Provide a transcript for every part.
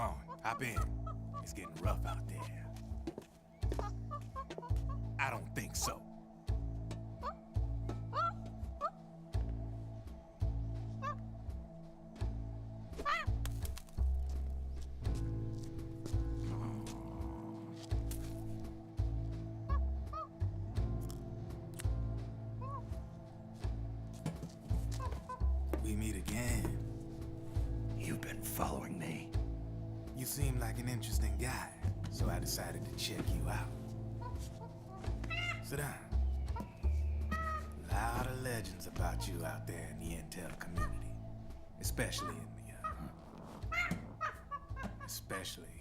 Come on, hop in. It's getting rough out there. I don't think so. We meet again. You've been following me. You seem like an interesting guy, so I decided to check you out. Sit down. A lot of legends about you out there in the intel community, especially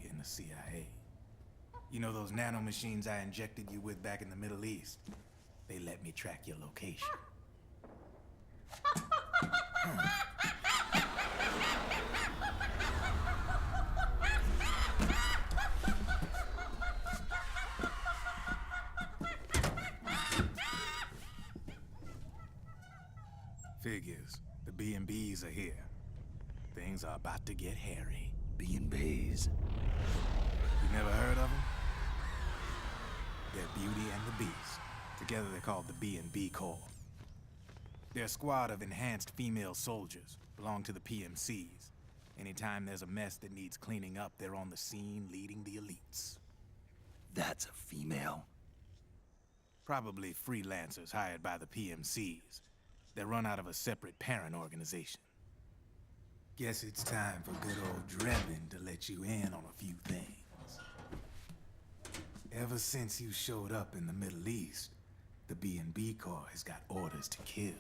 in the CIA. You know those nanomachines I injected you with back in the Middle East? They let me track your location. Figures. The B&Bs are here. Things are about to get hairy. B&Bs. You never heard of them? They're Beauty and the Beast. Together they're called the B&B Corps. They're a squad of enhanced female soldiers, belong to the PMCs. Anytime there's a mess that needs cleaning up, they're on the scene leading the elites. That's a female? Probably freelancers hired by the PMCs. They're run out of a separate parent organization. Guess it's time for good old Drebin to let you in on a few things. Ever since you showed up in the Middle East, the B&B Corps has got orders to kill.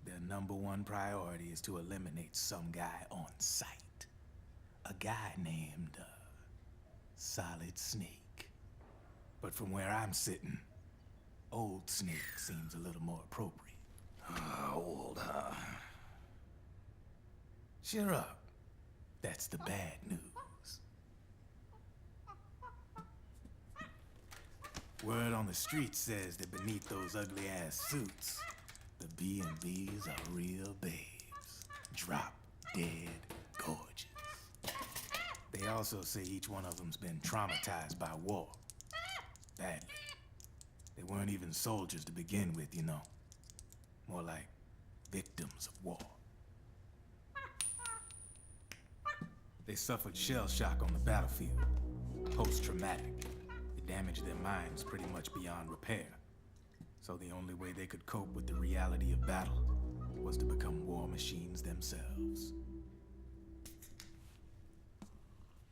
Their #1 priority is to eliminate some guy on sight. A guy named, Solid Snake. But from where I'm sitting, Old Snake seems a little more appropriate. Old, huh? Cheer up. That's the bad news. Word on the street says that beneath those ugly-ass suits, the B&Bs are real babes. Drop dead gorgeous. They also say each one of them's been traumatized by war. Badly. They weren't even soldiers to begin with, you know. More like victims of war. They suffered shell shock on the battlefield. Post-traumatic. It damaged their minds pretty much beyond repair. So the only way they could cope with the reality of battle was to become war machines themselves.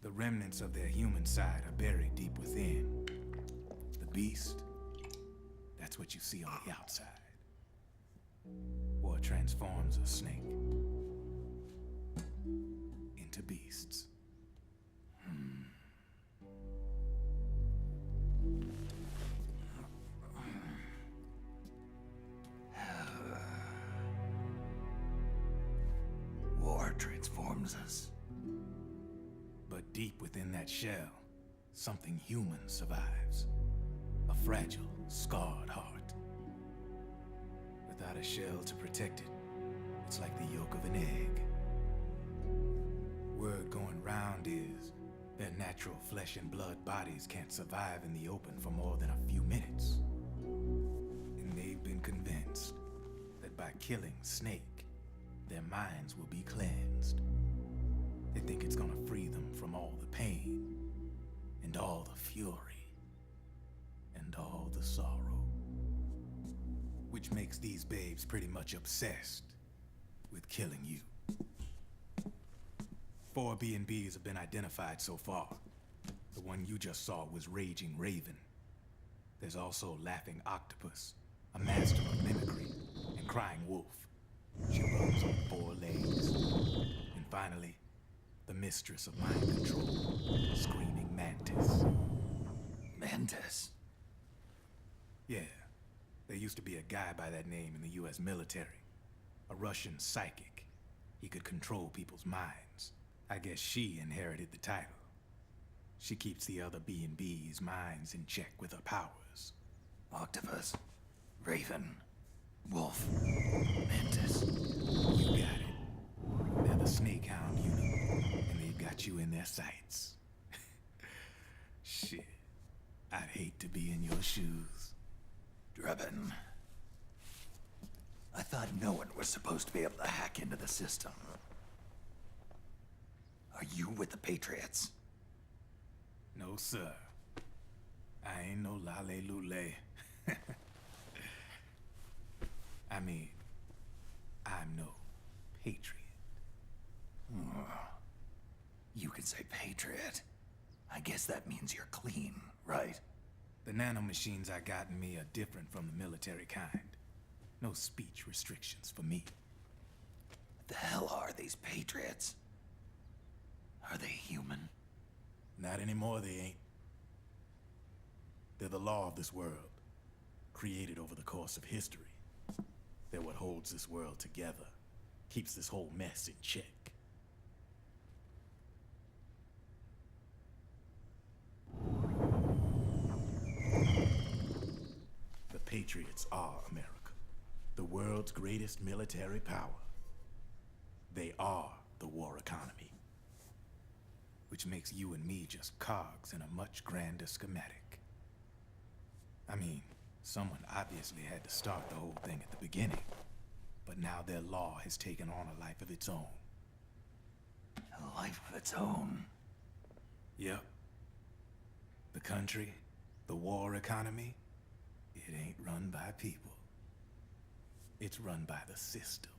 The remnants of their human side are buried deep within. The beast, that's what you see on the outside. War transforms a snake into beasts. War transforms us. But deep within that shell, something human survives. A fragile, scarred heart. Without a shell to protect it, it's like the yolk of an egg. Word going round is their natural flesh and blood bodies can't survive in the open for more than a few minutes. And they've been convinced that by killing Snake, their minds will be cleansed. They think it's gonna free them from all the pain, and all the fury, and all the sorrow. Which makes these babes pretty much obsessed with killing you. 4 B&Bs have been identified so far. The one you just saw was Raging Raven. There's also Laughing Octopus, a master of mimicry, and Crying Wolf. She runs on 4 legs. And finally, the mistress of mind control, Screaming Mantis. Mantis? Yeah. There used to be a guy by that name in the US military. A Russian psychic. He could control people's minds. I guess she inherited the title. She keeps the other B&B's minds in check with her powers. Octopus, Raven, Wolf, Mantis. You got it. They're the Snake Hound unit, and they've got you in their sights. Shit. I'd hate to be in your shoes. Drebin. I thought no one was supposed to be able to hack into the system. Are you with the Patriots? No, sir. I ain't no lale-lule. I mean, I'm no patriot. You can say Patriot. I guess that means you're clean, right? The nanomachines I got in me are different from the military kind. No speech restrictions for me. What the hell are these Patriots? Are they human? Not anymore, they ain't. They're the law of this world, created over the course of history. They're what holds this world together, keeps this whole mess in check. The Patriots are America, the world's greatest military power. They are the war economy, which makes you and me just cogs in a much grander schematic. I mean, someone obviously had to start the whole thing at the beginning, but now their law has taken on a life of its own. A life of its own? Yep. The country, the war economy, it ain't run by people. It's run by the system.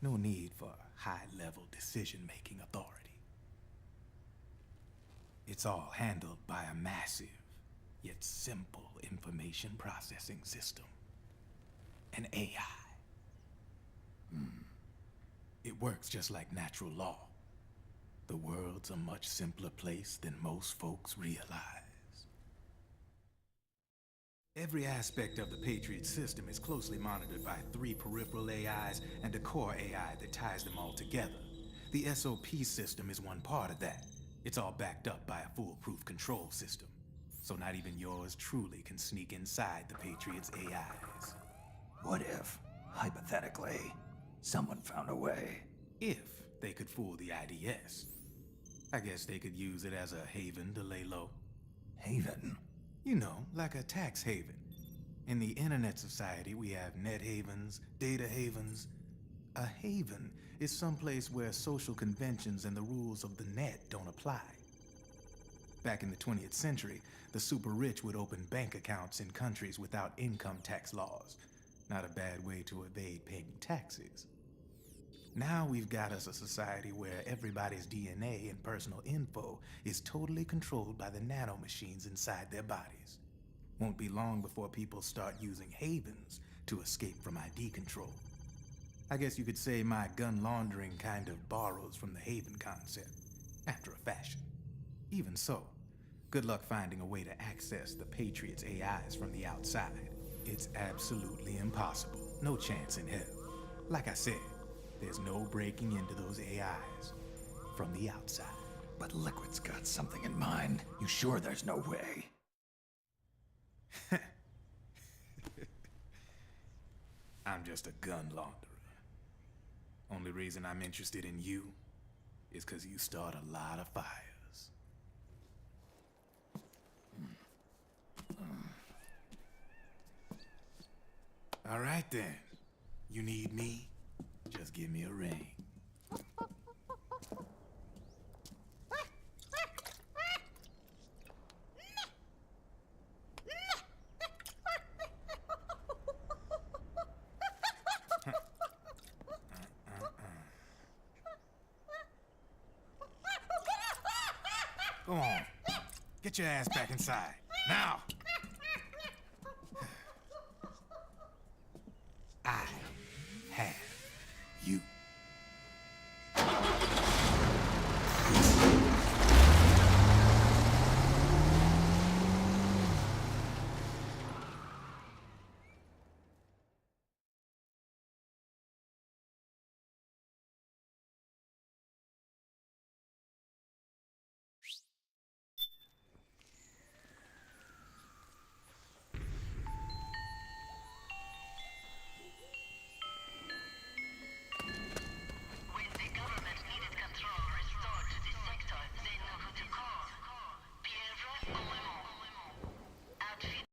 No need for high-level decision-making authority. It's all handled by a massive, yet simple information processing system. An AI. It works just like natural law. The world's a much simpler place than most folks realize. Every aspect of the Patriot system is closely monitored by 3 peripheral AIs and a core AI that ties them all together. The SOP system is one part of that. It's all backed up by a foolproof control system. So not even yours truly can sneak inside the Patriots' AIs. What if, hypothetically, someone found a way? If they could fool the IDS. I guess they could use it as a haven to lay low. Haven? You know, like a tax haven. In the internet society, we have net havens, data havens. A haven is someplace where social conventions and the rules of the net don't apply. Back in the 20th century, the super rich would open bank accounts in countries without income tax laws. Not a bad way to evade paying taxes. Now we've got us a society where everybody's DNA and personal info is totally controlled by the nanomachines inside their bodies. Won't be long before people start using havens to escape from ID control. I guess you could say my gun laundering kind of borrows from the haven concept, after a fashion. Even so, good luck finding a way to access the Patriots' AIs from the outside. It's absolutely impossible. No chance in hell. Like I said, there's no breaking into those AIs from the outside. But Liquid's got something in mind. You sure there's no way? I'm just a gun launderer. Only reason I'm interested in you is because you start a lot of fires. All right then. You need me? Just give me a ring. Go on. Get your ass back inside. Now! I have you.